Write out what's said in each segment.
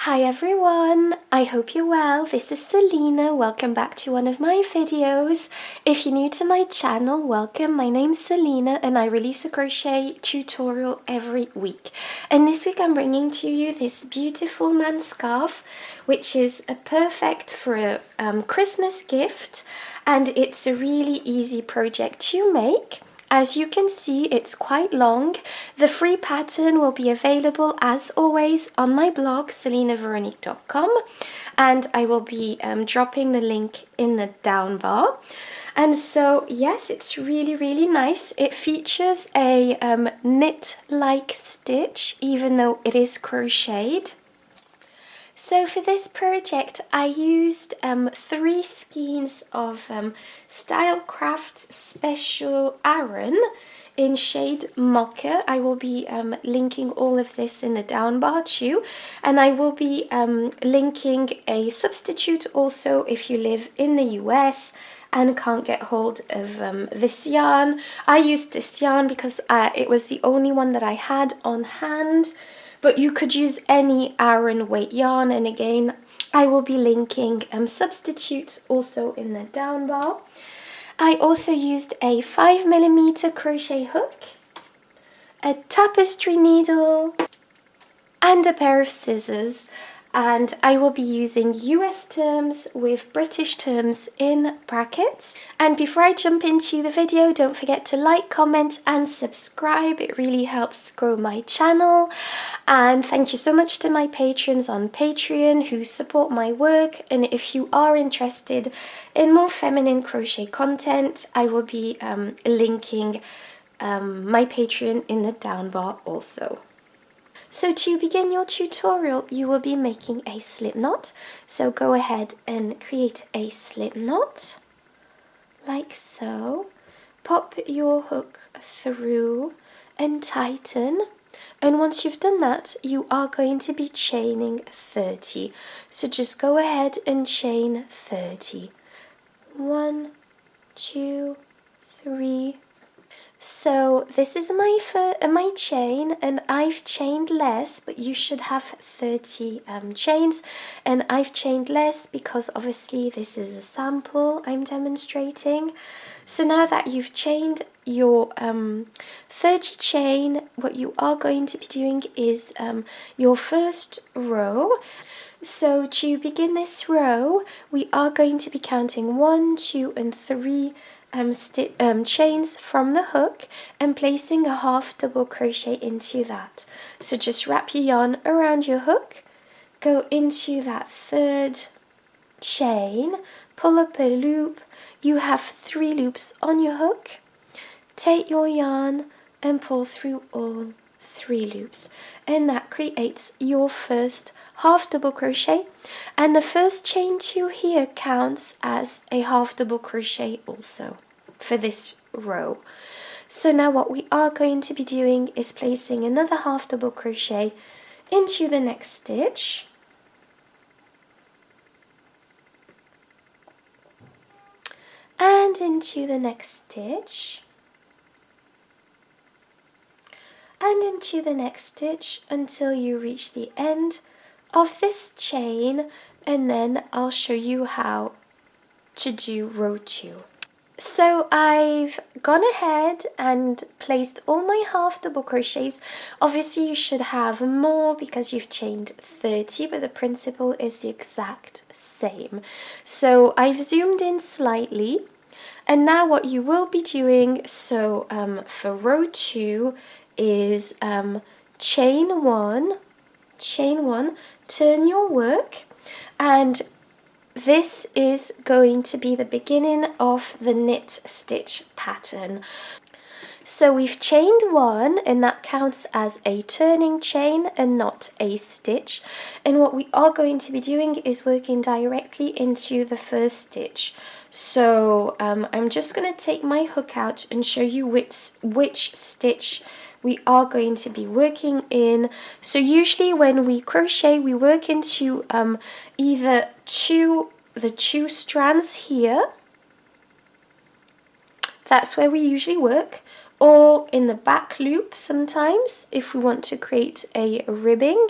Hi everyone, I hope you're well. This is Selina. Welcome back to one of my videos. If you're new to my channel, welcome. My name's Selina and I release a crochet tutorial every week. And this week I'm bringing to you this beautiful man scarf, which is perfect for a Christmas gift, and it's a really easy project to make. As you can see, it's quite long. The free pattern will be available as always on my blog selinaveronique.com, and I will be dropping the link in the down bar. And so yes, it's really nice. It features a knit-like stitch even though it is crocheted. So for this project I used 3 skeins of Stylecraft Special Aran in shade Mocha. I will be linking all of this in the down bar too, and I will be linking a substitute also if you live in the US and can't get hold of this yarn. I used this yarn because it was the only one that I had on hand. But you could use any Aran weight yarn, and again I will be linking substitutes also in the down bar. I also used a 5mm crochet hook, a tapestry needle and a pair of scissors, and I will be using US terms with British terms in brackets. And before I jump into the video, don't forget to like, comment and subscribe. It really helps grow my channel. And thank you so much to my patrons on Patreon who support my work. And if you are interested in more feminine crochet content, I will be linking my Patreon in the down bar also. So to begin your tutorial, you will be making a slip knot. So go ahead and create a slip knot, like so. Pop your hook through and tighten. And once you've done that, you are going to be chaining 30. So just go ahead and chain 30. 1, 2, 3. So this is my chain, and I've chained less, but you should have 30 chains, and I've chained less because obviously this is a sample I'm demonstrating. So now that you've chained your 30 chain, what you are going to be doing is your first row. So to begin this row, we are going to be counting 1, 2 and 3 chains from the hook and placing a half double crochet into that. So just wrap your yarn around your hook, go into that third chain, pull up a loop. You have 3 loops on your hook. Take your yarn and pull through all 3 loops, and that creates your first half double crochet, and the first chain 2 here counts as a half double crochet also for this row. So now what we are going to be doing is placing another half double crochet into the next stitch, and into the next stitch, and into the next stitch until you reach the end of this chain, and then I'll show you how to do row 2. So I've gone ahead and placed all my half double crochets. Obviously you should have more because you've chained 30, but the principle is the exact same. So I've zoomed in slightly, and now what you will be doing, so for row 2 is chain 1, turn your work, and this is going to be the beginning of the knit stitch pattern. So we've chained 1, and that counts as a turning chain and not a stitch. And what we are going to be doing is working directly into the first stitch. So I'm just going to take my hook out and show you which stitch we are going to be working in. So usually when we crochet, we work into either the 2 strands here. That's where we usually work, or in the back loop sometimes if we want to create a ribbing.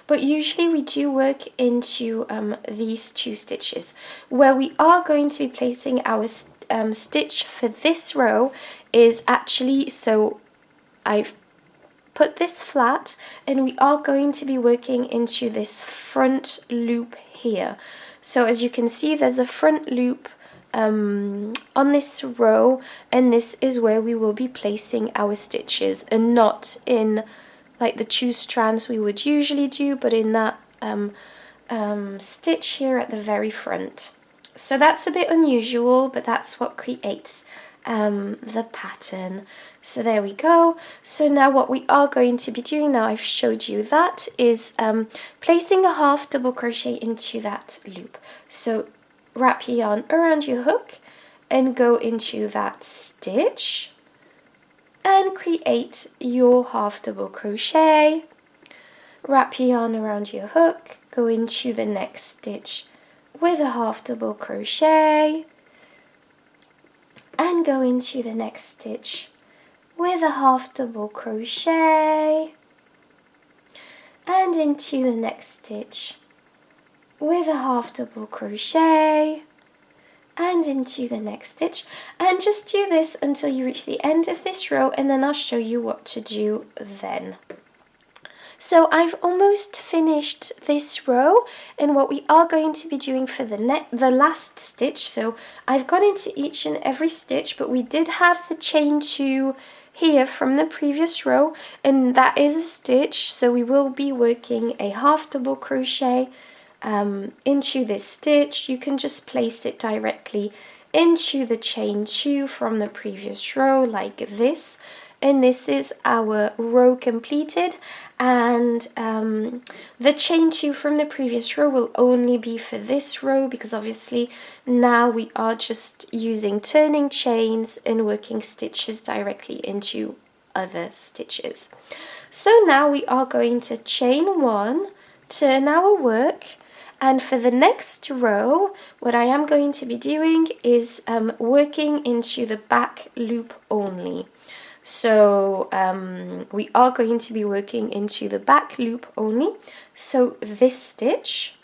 But usually we do work into these 2 stitches. Where we are going to be placing our stitch for this row is actually, so I've put this flat and we are going to be working into this front loop here. So as you can see, there's a front loop on this row, and this is where we will be placing our stitches, and not in like the 2 strands we would usually do, but in that stitch here at the very front. So that's a bit unusual, but that's what creates the pattern. So there we go. So now what we are going to be doing, now I've showed you that, is placing a half double crochet into that loop. So wrap your yarn around your hook and go into that stitch and create your half double crochet. Wrap your yarn around your hook, go into the next stitch with a half double crochet, and go into the next stitch with a half double crochet, and into the next stitch with a half double crochet, and into the next stitch, and just do this until you reach the end of this row, and then I'll show you what to do then. So I've almost finished this row, and what we are going to be doing for the last stitch, so I've gone into each and every stitch, but we did have the chain 2 here from the previous row, and that is a stitch, so we will be working a half double crochet into this stitch. You can just place it directly into the chain 2 from the previous row like this, and this is our row completed. And the chain 2 from the previous row will only be for this row, because obviously now we are just using turning chains and working stitches directly into other stitches. So now we are going to chain 1, turn our work, and for the next row what I am going to be doing is working into the back loop only. So we are going to be working into the back loop only. So this stitch.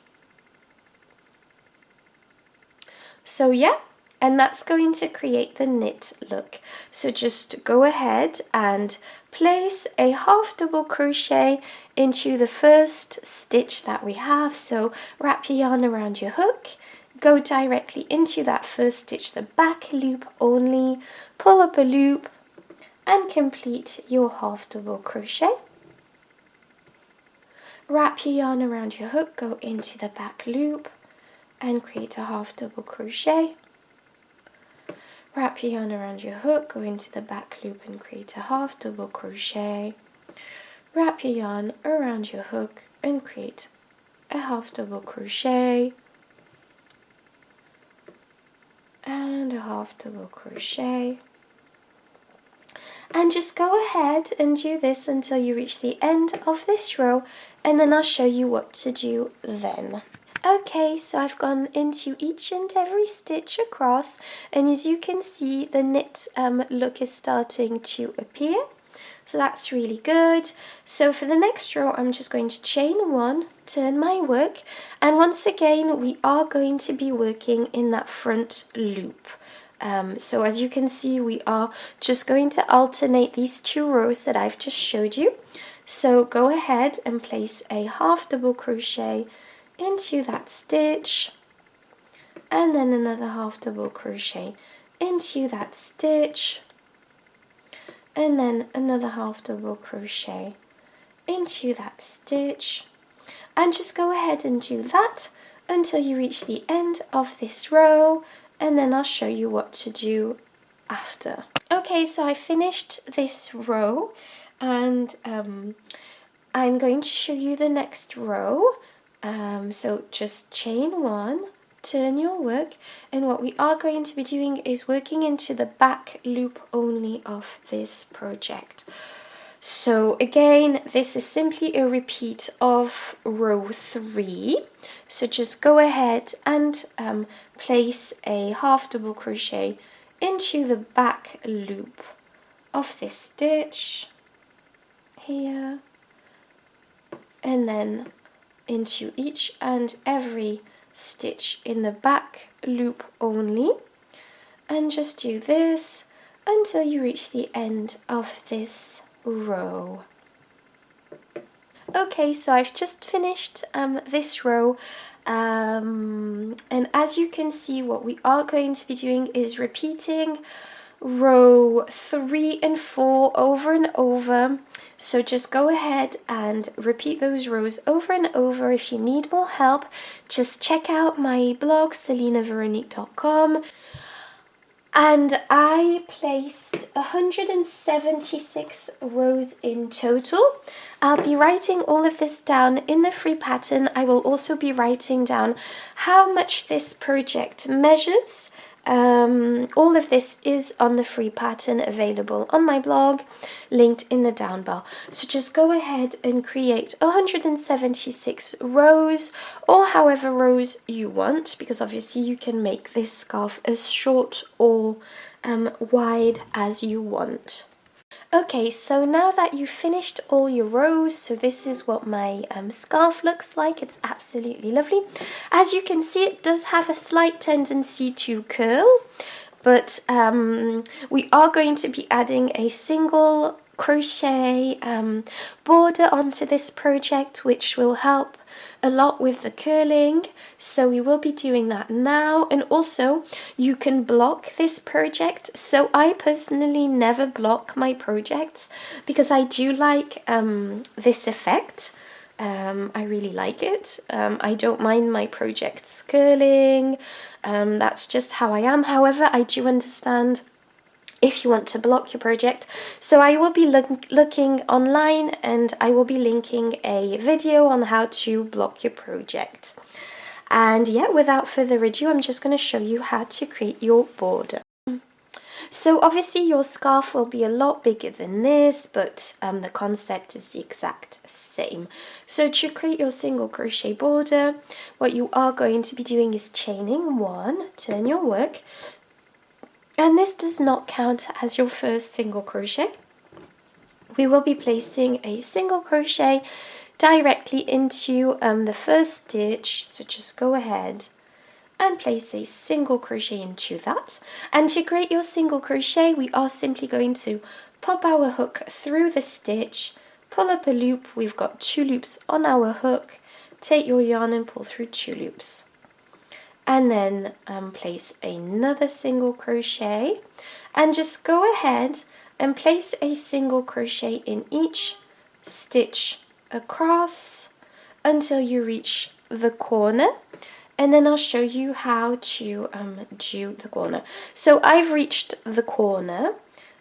So yeah, and that's going to create the knit look. So just go ahead and place a half double crochet into the first stitch that we have. So wrap your yarn around your hook, go directly into that first stitch, the back loop only, pull up a loop, and complete your half double crochet. Wrap your yarn around your hook, go into the back loop and create a half double crochet. Wrap your yarn around your hook, go into the back loop and create a half double crochet. Wrap your yarn around your hook and create a half double crochet and a half double crochet. And just go ahead and do this until you reach the end of this row, and then I'll show you what to do then. Okay, so I've gone into each and every stitch across, and as you can see, the knit look is starting to appear. So that's really good. So for the next row, I'm just going to chain 1, turn my work, and once again, we are going to be working in that front loop. So as you can see, we are just going to alternate these 2 rows that I've just showed you. So go ahead and place a half double crochet into that stitch, and then another half double crochet into that stitch, and then another half double crochet into that stitch, and just go ahead and do that until you reach the end of this row, and then I'll show you what to do after. Okay, so I finished this row, and I'm going to show you the next row. So just chain 1, turn your work, and what we are going to be doing is working into the back loop only of this project. So again, this is simply a repeat of row 3. So just go ahead and place a half double crochet into the back loop of this stitch here, and then into each and every stitch in the back loop only, and just do this until you reach the end of this row. Okay, so I've just finished this row, and as you can see, what we are going to be doing is repeating row 3 and 4 over and over. So just go ahead and repeat those rows over and over. If you need more help, just check out my blog, selinaveronique.com. And I placed 176 rows in total. I'll be writing all of this down in the free pattern. I will also be writing down how much this project measures. All of this is on the free pattern available on my blog, linked in the down bar. So just go ahead and create 176 rows, or however rows you want, because obviously you can make this scarf as short or wide as you want. Okay, so now that you've finished all your rows, so this is what my scarf looks like. It's absolutely lovely. As you can see, it does have a slight tendency to curl, but we are going to be adding a single crochet border onto this project, which will help a lot with the curling, so we will be doing that now. And also you can block this project. So I personally never block my projects because I do like this effect. I really like it. I don't mind my projects curling. That's just how I am. However, I do understand if you want to block your project. So I will be looking online, and I will be linking a video on how to block your project. And yeah, without further ado, I'm just going to show you how to create your border. So obviously your scarf will be a lot bigger than this, but the concept is the exact same. So to create your single crochet border, what you are going to be doing is chaining 1, turn your work, and this does not count as your first single crochet. We will be placing a single crochet directly into the first stitch, so just go ahead and place a single crochet into that. And to create your single crochet, we are simply going to pop our hook through the stitch, pull up a loop. We've got 2 loops on our hook. Take your yarn and pull through 2 loops. And then place another single crochet, and just go ahead and place a single crochet in each stitch across until you reach the corner, and then I'll show you how to do the corner. So I've reached the corner,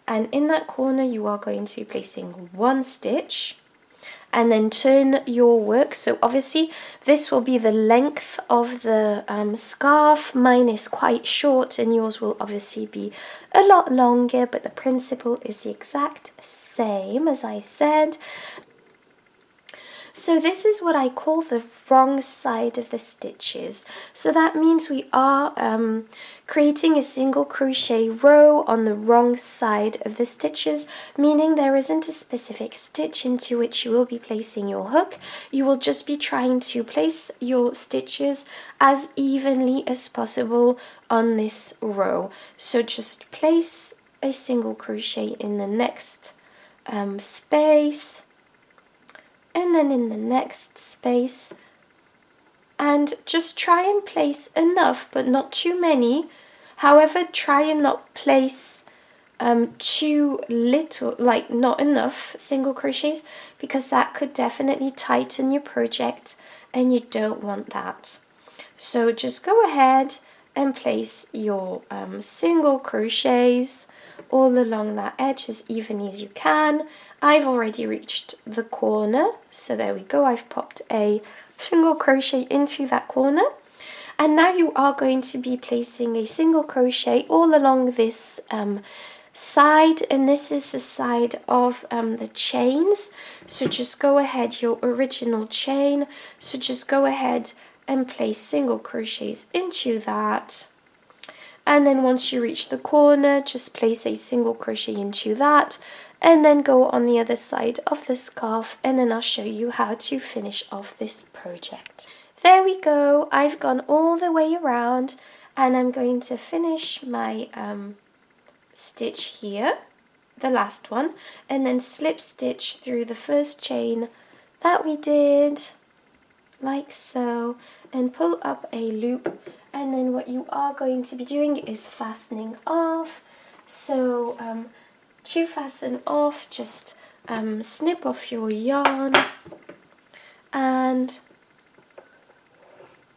and in that corner you are going to be placing 1 stitch, and then turn your work. So obviously this will be the length of the scarf. Mine is quite short and yours will obviously be a lot longer, but the principle is the exact same as I said. So this is what I call the wrong side of the stitches. So that means we are creating a single crochet row on the wrong side of the stitches, meaning there isn't a specific stitch into which you will be placing your hook. You will just be trying to place your stitches as evenly as possible on this row. So just place a single crochet in the next space, and then in the next space, and just try and place enough, but not too many. However, try and not place too little, like not enough single crochets, because that could definitely tighten your project and you don't want that. So just go ahead and place your single crochets all along that edge as evenly as you can. I've already reached the corner, so there we go. I've popped a single crochet into that corner, and now you are going to be placing a single crochet all along this side, and this is the side of the chains. So just go ahead, your original chain, so just go ahead and place single crochets into that. and then once you reach the corner, just place a single crochet into that, and then go on the other side of the scarf, and then I'll show you how to finish off this project. There we go, I've gone all the way around, and I'm going to finish my stitch here, the last one, and then slip stitch through the first chain that we did, like so, and pull up a loop, and then what you are going to be doing is fastening off. So to fasten off, just snip off your yarn and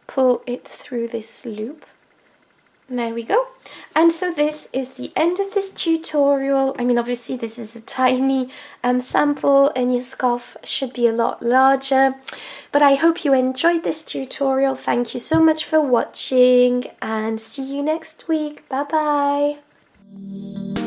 pull it through this loop. There we go. And so this is the end of this tutorial. I mean, obviously this is a tiny sample, and your scarf should be a lot larger, but I hope you enjoyed this tutorial. Thank you so much for watching, and see you next week. Bye bye.